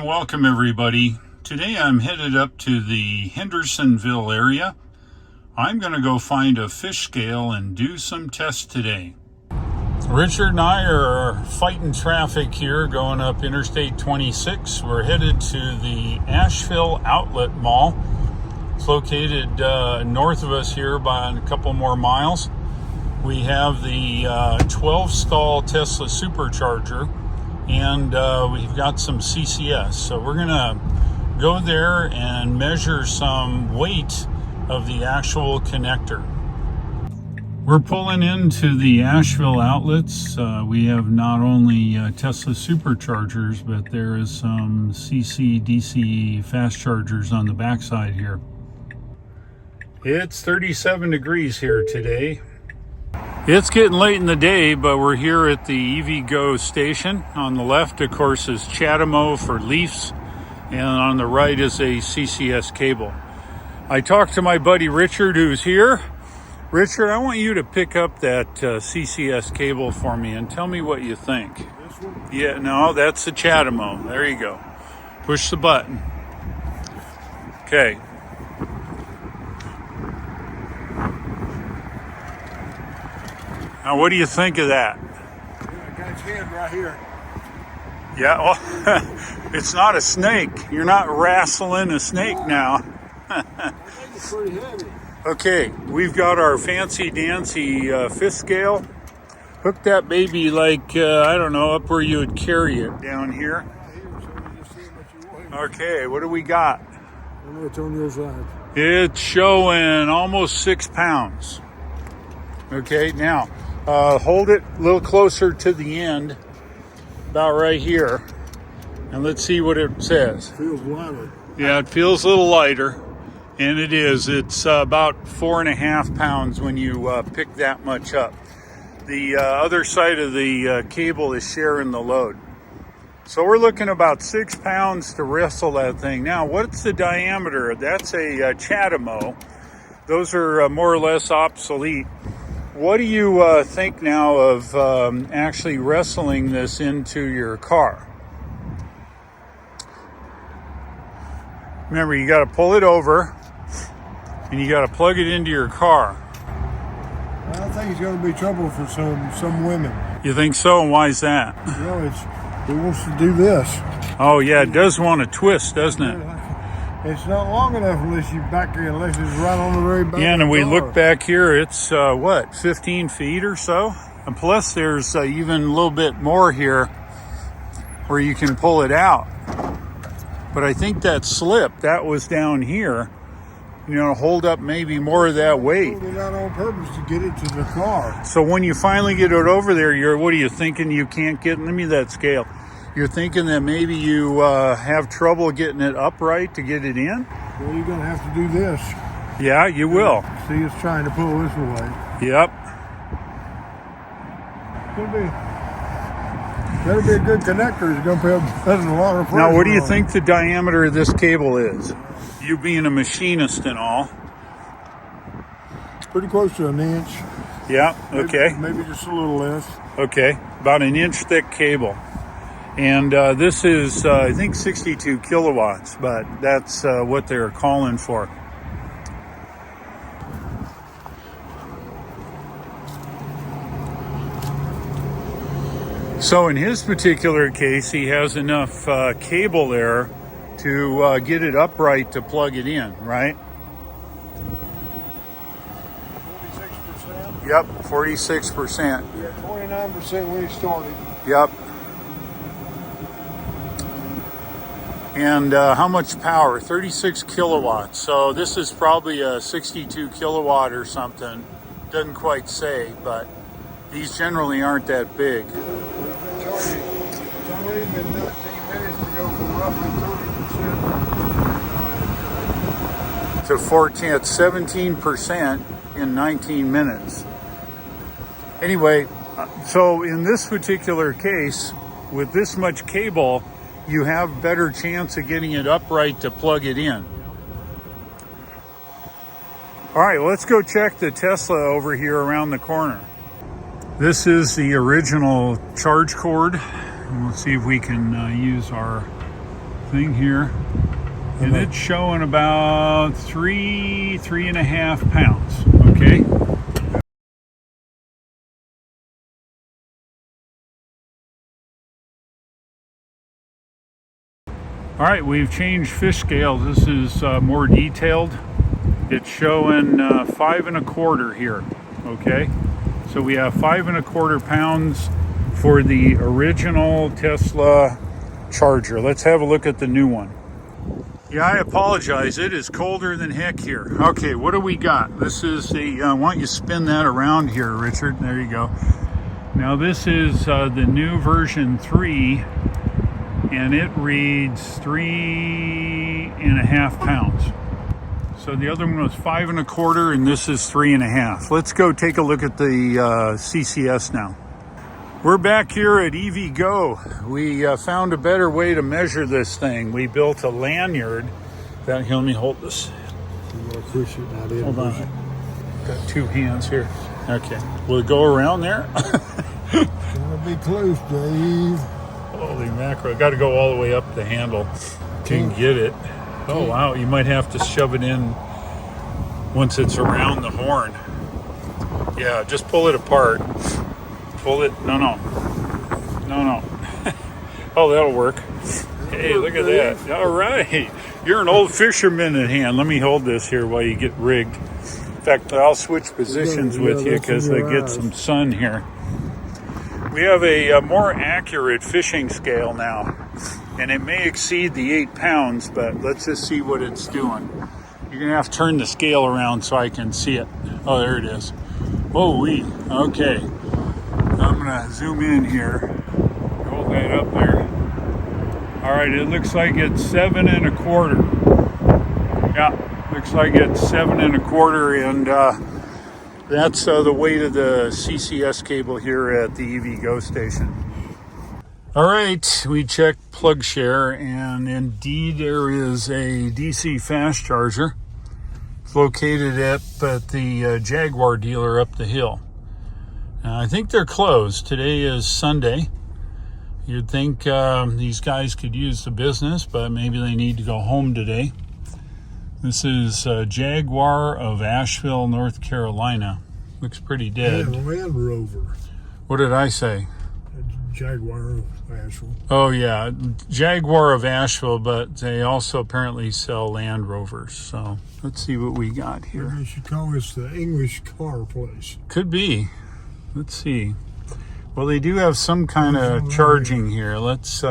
and welcome everybody. Today I'm headed up to the Hendersonville area. I'm going to go find a fish scale and do some tests today. Richard and I are fighting traffic here going up Interstate 26. We're headed to the Asheville Outlet Mall. It's located north of us here by a couple more miles. We have the 12-stall Tesla supercharger, and we've got some CCS. So we're gonna go there and measure some weight of the actual connector. We're pulling into the Asheville outlets. We have not only Tesla superchargers, but there is some DC fast chargers on the backside here. It's 37 degrees here today. It's getting late in the day, but we're here at the EVgo station. On the left, of course, is CHAdeMO for Leafs, and on the right is a CCS cable. I talked to my buddy Richard, who's here. Richard, I want you to pick up that CCS cable for me and tell me what you think. This one? Yeah, no, that's the CHAdeMO. There you go. Push the button. Okay. Now, what do you think of that? Yeah, I got its head right here. Yeah, well, it's not a snake. You're not wrestling a snake now. I think it's pretty heavy. Okay, we've got our fancy dancy fish scale. Hook that baby like, I don't know, up where you would carry it down here. Right here, so we just see what you weigh. Okay, what do we got? I know it's on your side. It's showing almost 6 pounds. Okay, now hold it a little closer to the end, about right here, and let's see what it says. Feels lighter. Yeah, it feels a little lighter, and it is. It's about 4.5 pounds when you pick that much up. The other side of the cable is sharing the load. So we're looking about 6 pounds to wrestle that thing. Now, what's the diameter? That's a CHAdeMO. Those are more or less obsolete. What do you think now of actually wrestling this into your car? Remember, you got to pull it over and you got to plug it into your car. I think it's going to be trouble for some women. You think so? And why is that? You know, it wants to do this. Oh, yeah, it does want to twist, doesn't it? It's not long enough unless it's right on the very back. Yeah, and of the we car. look back here, it's what, 15 feet or so? And plus there's even a little bit more here where you can pull it out. But I think that slip, that was down here, hold up maybe more of that weight. Pulled it out on purpose to get it to the car. So when you finally get it over there, what are you thinking you can't get? Let me that scale. You're thinking that maybe you have trouble getting it upright to get it in? Well, you're going to have to do this. Yeah, you will. See, it's trying to pull this away. Yep. Better be a good connector. It's going to be a lot of pressure. Now, what do you on think the diameter of this cable is? You being a machinist and all. It's pretty close to an inch. Yeah, okay. Maybe just a little less. Okay, about an inch thick cable. And this is, I think, 62 kilowatts, but that's what they're calling for. So in his particular case, he has enough cable there to get it upright to plug it in, right? 46%. Yep, 46%. Yeah, 29% when he started. Yep. And how much power? 36 kilowatts. So this is probably a 62 kilowatt or something. Doesn't quite say, but these generally aren't that big. It's already been 19 minutes to go from roughly 30% To 14, it's 17% in 19 minutes. Anyway, so in this particular case, with this much cable, you have better chance of getting it upright to plug it in. All right, let's go check the Tesla over here around the corner. This is the original charge cord. Let's see if we can use our thing here. And it's showing about 3.5 pounds. Okay. All right, we've changed fish scales. This is more detailed. It's showing 5.25 here. Okay, so we have 5.25 pounds for the original Tesla Charger. Let's have a look at the new one. Yeah, I apologize. It is colder than heck here. Okay, what do we got? This is the, why don't you spin that around here, Richard? There you go. Now this is the new version 3, and it reads 3.5 pounds. So the other one was 5.25, and this is 3.5. Let's go take a look at the CCS now. We're back here at EVgo. We found a better way to measure this thing. We built a lanyard. Here, let me hold this. Hold on. Got 2 hands here. Okay. Will it go around there? Gotta be close, Dave. Holy mackerel. Got to go all the way up the handle to get it. Oh, wow. You might have to shove it in once it's around the horn. Yeah, just pull it apart. Pull it. No. Oh, that'll work. Hey, look at that. All right. You're an old fisherman in hand. Let me hold this here while you get rigged. In fact, I'll switch positions with you because I get some sun here. We have a more accurate fishing scale now, and it may exceed the 8 pounds, but let's just see what it's doing. You're going to have to turn the scale around so I can see it. Oh, there it is. Whoa-wee. Okay. I'm going to zoom in here. Hold that up there. All right, it looks like it's 7.25. Yeah, looks like it's 7.25, and that's the weight of the CCS cable here at the EVgo station. All right, we checked plug share, and indeed there is a DC fast charger. It's located at the Jaguar dealer up the hill. I think they're closed. Today is Sunday. You'd think these guys could use the business, but maybe they need to go home today. This is Jaguar of Asheville, North Carolina. Looks pretty dead. Yeah, Land Rover. What did I say? Jaguar of Asheville. Oh, yeah. Jaguar of Asheville, but they also apparently sell Land Rovers. So let's see what we got here. Maybe you should call this the English car place. Could be. Let's see. Well, they do have some kind of charging here. Let's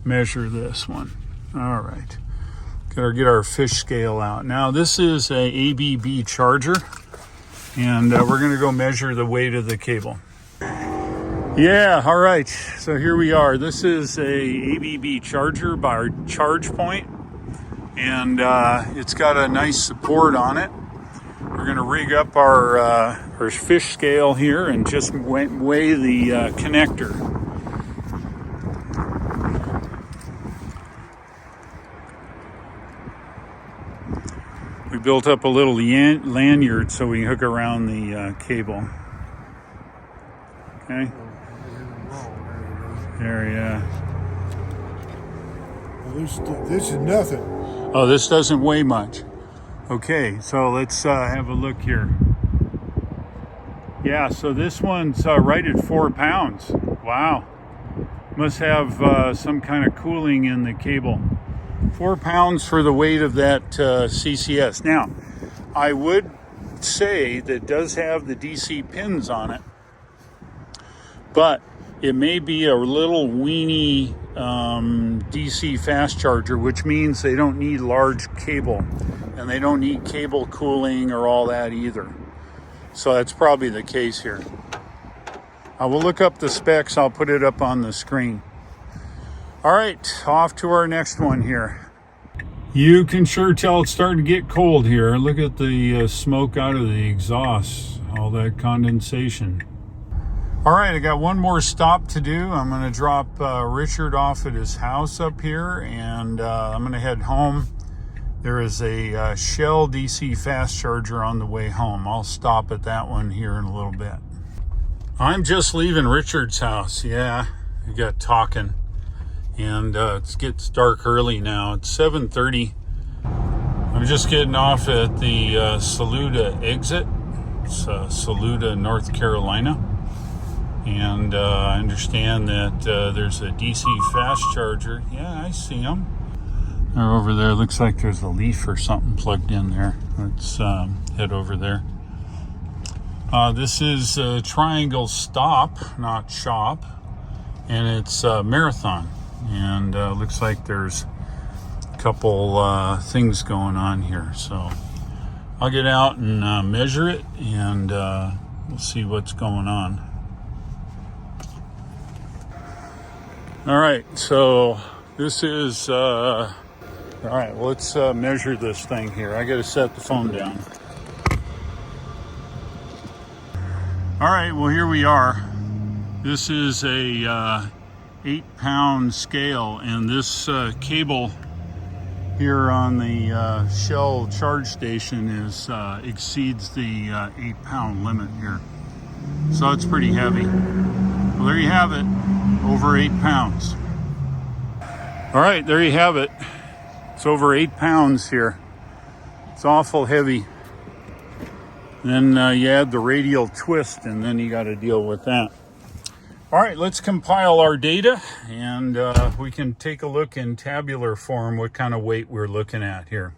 measure this one. All right. Gotta get our fish scale out. Now, this is a ABB charger, and we're going to go measure the weight of the cable. Yeah, all right. So here we are. This is a ABB charger by our charge point, and it's got a nice support on it. We're going to rig up our fish scale here and just weigh the connector. We built up a little lanyard so we can hook around the cable. Okay. There, yeah. Well, this is nothing. Oh, this doesn't weigh much. Okay, so let's have a look here. Yeah, so this one's right at 4 pounds. Wow. Must have some kind of cooling in the cable. 4 pounds for the weight of that CCS. Now, I would say that it does have the DC pins on it, but it may be a little weeny DC fast charger, which means they don't need large cable, and they don't need cable cooling or all that either. So that's probably the case here. I will look up the specs. I'll put it up on the screen. All right, off to our next one here. You can sure tell it's starting to get cold here. Look at the smoke out of the exhaust, all that condensation. All right, I got one more stop to do. I'm going to drop Richard off at his house up here, and I'm going to head home. There is a Shell DC fast charger on the way home. I'll stop at that one here in a little bit. I'm just leaving Richard's house. Yeah, we got talking. and it gets dark early now. It's 7:30. I'm just getting off at the Saluda exit. It's Saluda, North Carolina. And I understand that there's a DC fast charger. Yeah, I see them. They're over there. Looks like there's a leaf or something plugged in there. Let's head over there. This is Triangle Stop, not Shop. And it's Marathon. And looks like there's a couple things going on here. So I'll get out and measure it, and we'll see what's going on. All right, so this is, all right, well, let's measure this thing here. I got to set the phone down. All right, well, here we are. This is a 8-pound scale, and this cable here on the Shell charge station is exceeds the 8-pound limit here. So it's pretty heavy. Well, there you have it. Over 8 pounds. All right, there you have it. It's over 8 pounds here. It's awful heavy. Then you add the radial twist, and then you got to deal with that. All right, let's compile our data, and we can take a look in tabular form what kind of weight we're looking at here.